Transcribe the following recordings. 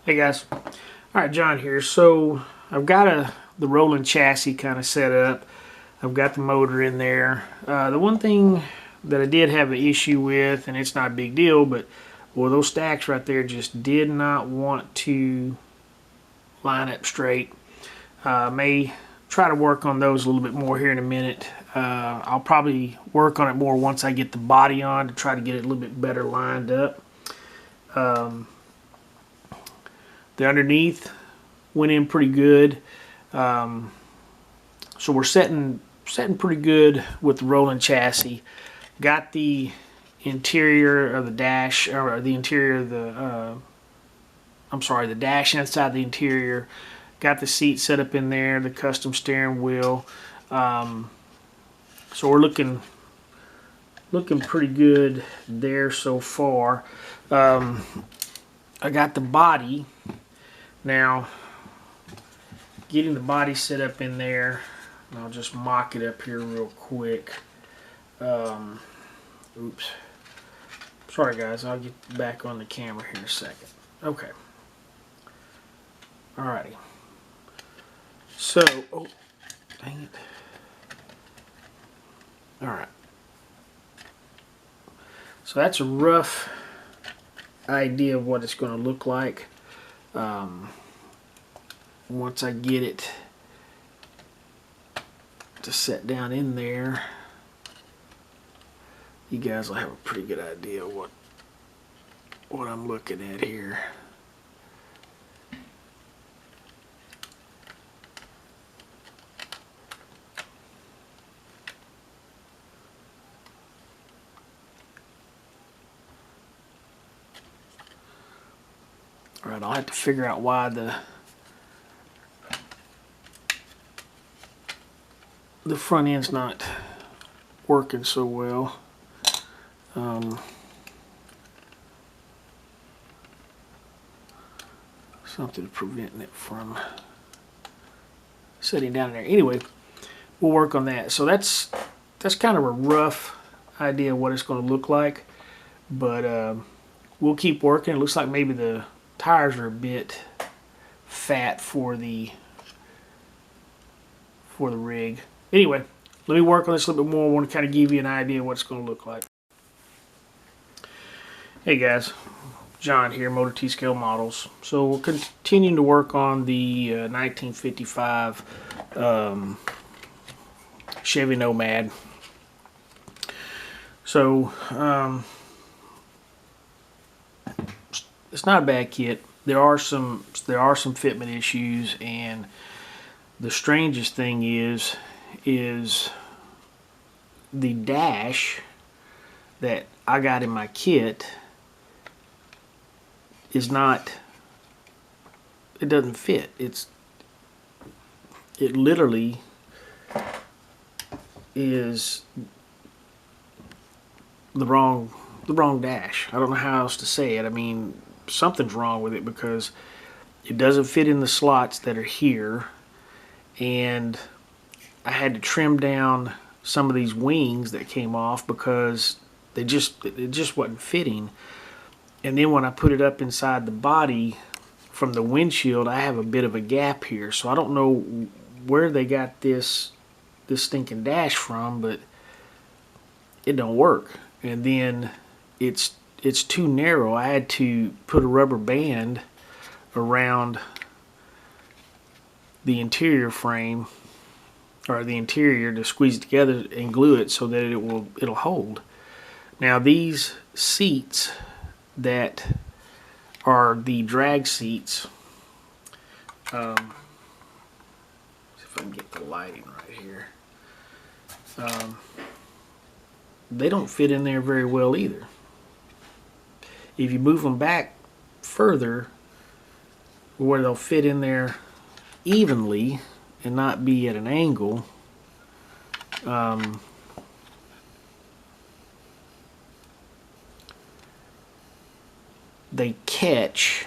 Hey guys, alright, John here. So I've got the rolling chassis kind of set up. I've got the motor in there. The one thing that I did have an issue with, and it's not a big deal, but well, those stacks right there just did not want to line up straight. May try to work on those a little bit more here in a minute. I'll probably work on it more once I get the body on to try to get it a little bit better lined up. The underneath went in pretty good, so we're setting pretty good with the rolling chassis. Got the interior of the dash, or the interior of the the dash inside the interior. Got the seat set up in there, the custom steering wheel. So we're looking pretty good there so far. I got the body. Now, getting the body set up in there, and I'll just mock it up here real quick. Oops. Sorry guys, I'll get back on the camera here in a second. Okay. Alrighty. So, oh, dang it. Alright. So that's a rough idea of what it's going to look like. Once I get it to set down in there, you guys will have a pretty good idea of what I'm looking at here. Alright, I'll have to figure out why the front end's not working so well. Something preventing it from sitting down in there. Anyway, we'll work on that. So that's kind of a rough idea of what it's going to look like, but we'll keep working. It looks like maybe the tires are a bit fat for the rig. Anyway, let me work on this a little bit more. I want to kind of give you an idea of what it's going to look like. Hey guys, John here, Motor T-Scale Models. So we're continuing to work on the 1955 Chevy Nomad. So it's not a bad kit. There are some fitment issues, and the strangest thing is the dash that I got in my kit is not, it doesn't fit. It literally is the wrong dash. I don't know how else to say it. I mean, something's wrong with it because it doesn't fit in the slots that are here, and I had to trim down some of these wings that came off because it just wasn't fitting. And then when I put it up inside the body from the windshield, I have a bit of a gap here, so I don't know where they got this stinking dash from, but it don't work. And then it's too narrow. I had to put a rubber band around the interior frame, or the interior, to squeeze it together and glue it so that it'll hold. Now these seats that are the drag seats, see if I can get the lighting right here, they don't fit in there very well either. If you move them back further where they'll fit in there evenly and not be at an angle, they catch.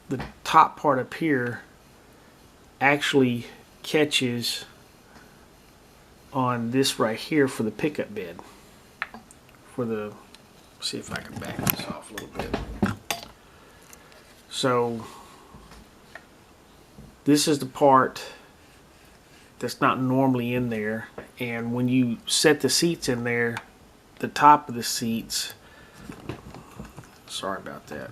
The top part up here actually catches on this right here for the pickup bed. For the, see if I can back this off a little bit. So this is the part that's not normally in there, and when you set the seats in there, the top of the seats, sorry about that,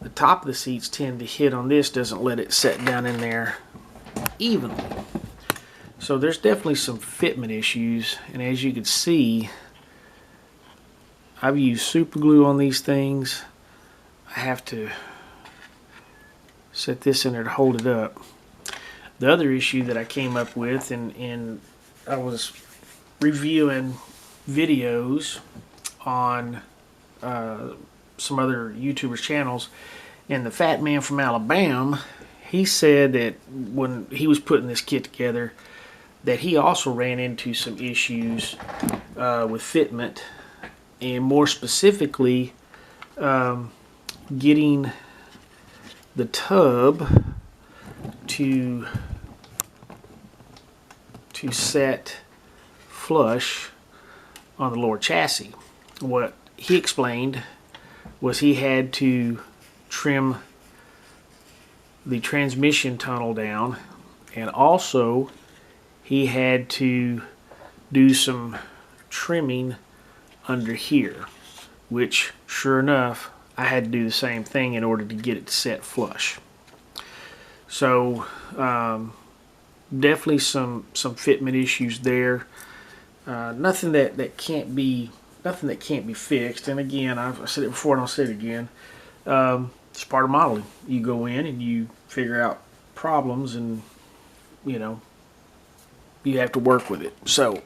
the top of the seats tend to hit on this, doesn't let it set down in there evenly. So there's definitely some fitment issues, and as you can see, I've used super glue on these things. I have to set this in there to hold it up. The other issue that I came up with, and I was reviewing videos on some other YouTubers' channels, and the fat man from Alabama, he said that when he was putting this kit together, that he also ran into some issues with fitment, and more specifically getting the tub to set flush on the lower chassis. What he explained was he had to trim the transmission tunnel down, and also he had to do some trimming under here, which sure enough I had to do the same thing in order to get it to set flush. So definitely some fitment issues there. Nothing that can't be fixed. And again, I've said it before and I'll say it again. It's part of modeling. You go in and you figure out problems, and you know, you have to work with it. So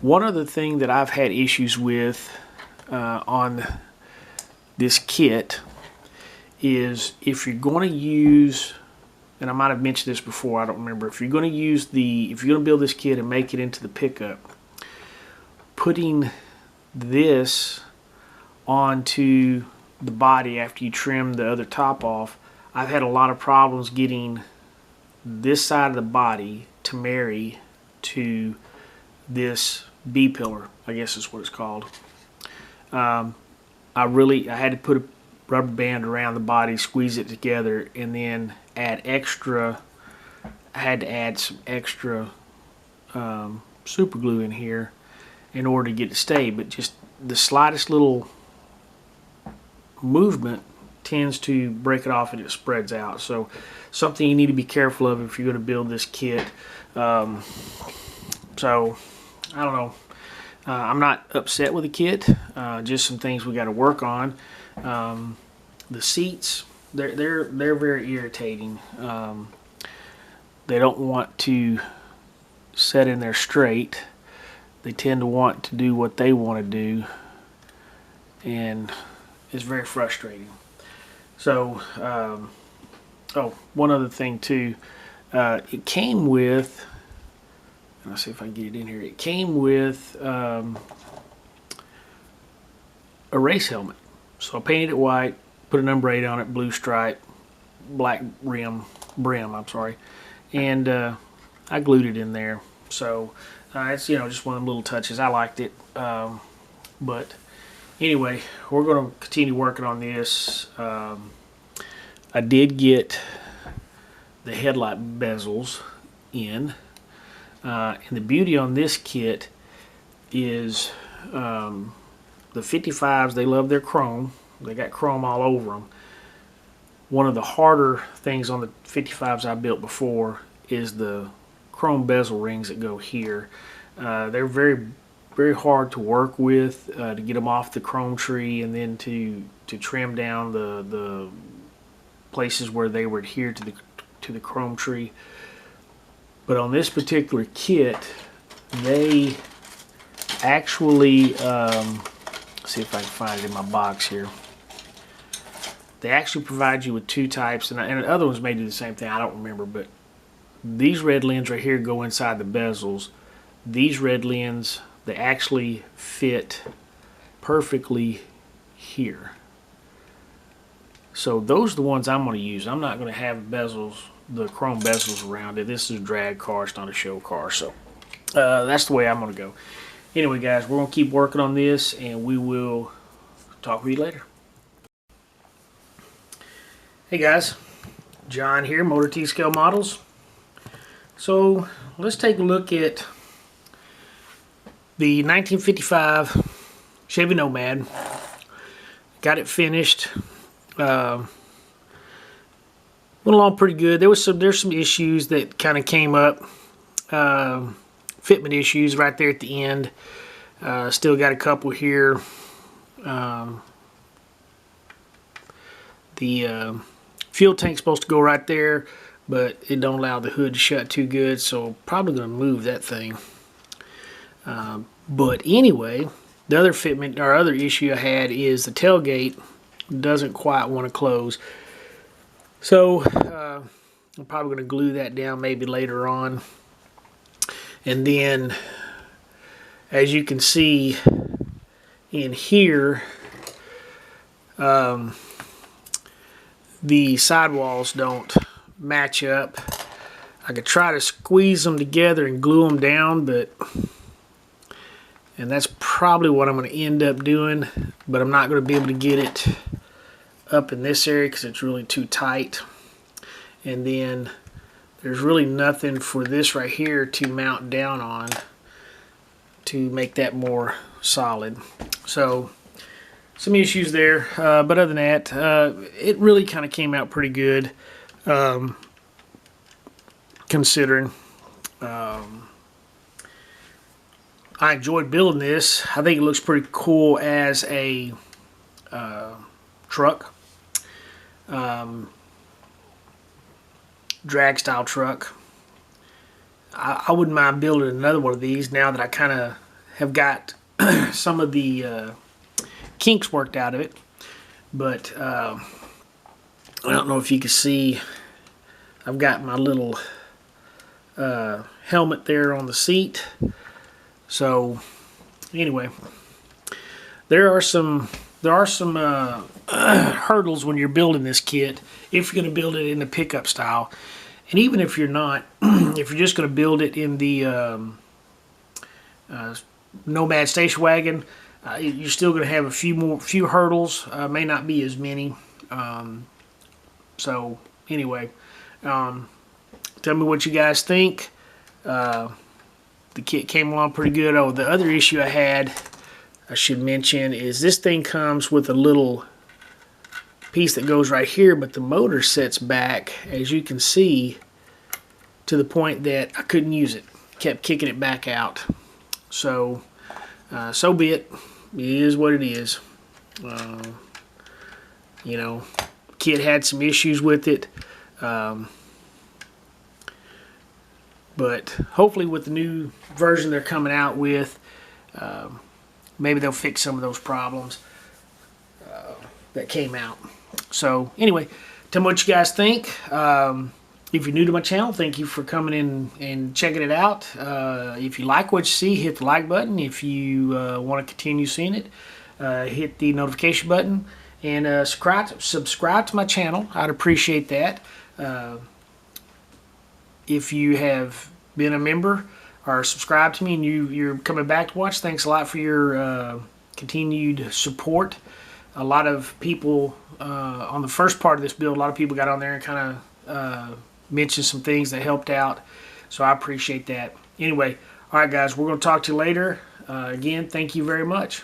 one other thing that I've had issues with on this kit is if you're going to use, and I might have mentioned this before, I don't remember, if you're going to build this kit and make it into the pickup, putting this onto the body after you trim the other top off, I've had a lot of problems getting this side of the body to marry to this B pillar, I guess is what it's called. I had to put a rubber band around the body, squeeze it together, and then I had to add some extra super glue in here in order to get it to stay. But just the slightest little movement tends to break it off and it spreads out. So something you need to be careful of if you're going to build this kit. So I don't know. I'm not upset with the kit. Just some things we got to work on. The seats, they're very irritating. They don't want to set in there straight. They tend to want to do what they want to do, and it's very frustrating. So, oh, one other thing too. It came with, let's see if I can get it in here. It came with a race helmet. So I painted it white, put a number 8 on it, blue stripe, black brim, I'm sorry, and I glued it in there. So it's, you know, just one of them little touches. I liked it, but anyway, we're going to continue working on this. I did get the headlight bezels in, and the beauty on this kit is the 55s, they love their chrome. They got chrome all over them. One of the harder things on the 55s I built before is the chrome bezel rings that go here. They're very, very hard to work with, to get them off the chrome tree, and then to trim down the places where they were adhered to the chrome tree. But on this particular kit, they actually see if I can find it in my box here. They actually provide you with two types, and other ones may do the same thing, I don't remember, but these red lens right here go inside the bezels. These red lens, they actually fit perfectly here. So those are the ones I'm going to use. I'm not going to have bezels, the chrome bezels around it. This is a drag car, it's not a show car, so that's the way I'm going to go. Anyway, guys, we're going to keep working on this, and we will talk with you later. Hey guys, John here, Motor T Scale Models. So let's take a look at the 1955 Chevy Nomad. Got it finished. Went along pretty good. There's some issues that kind of came up. Fitment issues right there at the end. Still got a couple here. The fuel tank's supposed to go right there, but it don't allow the hood to shut too good, so probably going to move that thing. But anyway, the other fitment or other issue I had is the tailgate doesn't quite want to close. So I'm probably going to glue that down maybe later on. And then, as you can see in here, the sidewalls don't match up. I could try to squeeze them together and glue them down, and that's probably what I'm going to end up doing, but I'm not going to be able to get it up in this area because it's really too tight. And then there's really nothing for this right here to mount down on to make that more solid. So some issues there, but other than that, it really kind of came out pretty good, considering. I enjoyed building this. I think it looks pretty cool as a truck, drag style truck. I wouldn't mind building another one of these now that I kind of have got some of the kinks worked out of it. But I don't know if you can see, I've got my little helmet there on the seat. So anyway, there are some hurdles when you're building this kit if you're going to build it in the pickup style. And even if you're not, if you're just going to build it in the Nomad station wagon, you're still going to have a few hurdles. May not be as many. So anyway, tell me what you guys think. The kit came along pretty good. Oh, the other issue I had, I should mention, is this thing comes with a little piece that goes right here, but the motor sets back, as you can see, to the point that I couldn't use it. Kept kicking it back out. So, so be it. It is what it is. You know, kit had some issues with it. But hopefully with the new version they're coming out with, maybe they'll fix some of those problems that came out. So anyway, tell me what you guys think. If you're new to my channel, thank you for coming in and checking it out. If you like what you see, hit the like button. If you want to continue seeing it, hit the notification button. And subscribe to my channel. I'd appreciate that. If you have been a member or subscribed to me and you're coming back to watch, thanks a lot for your continued support. A lot of people, on the first part of this build, a lot of people got on there and kind of mentioned some things that helped out. So I appreciate that. Anyway, all right guys, we're going to talk to you later. Again, thank you very much.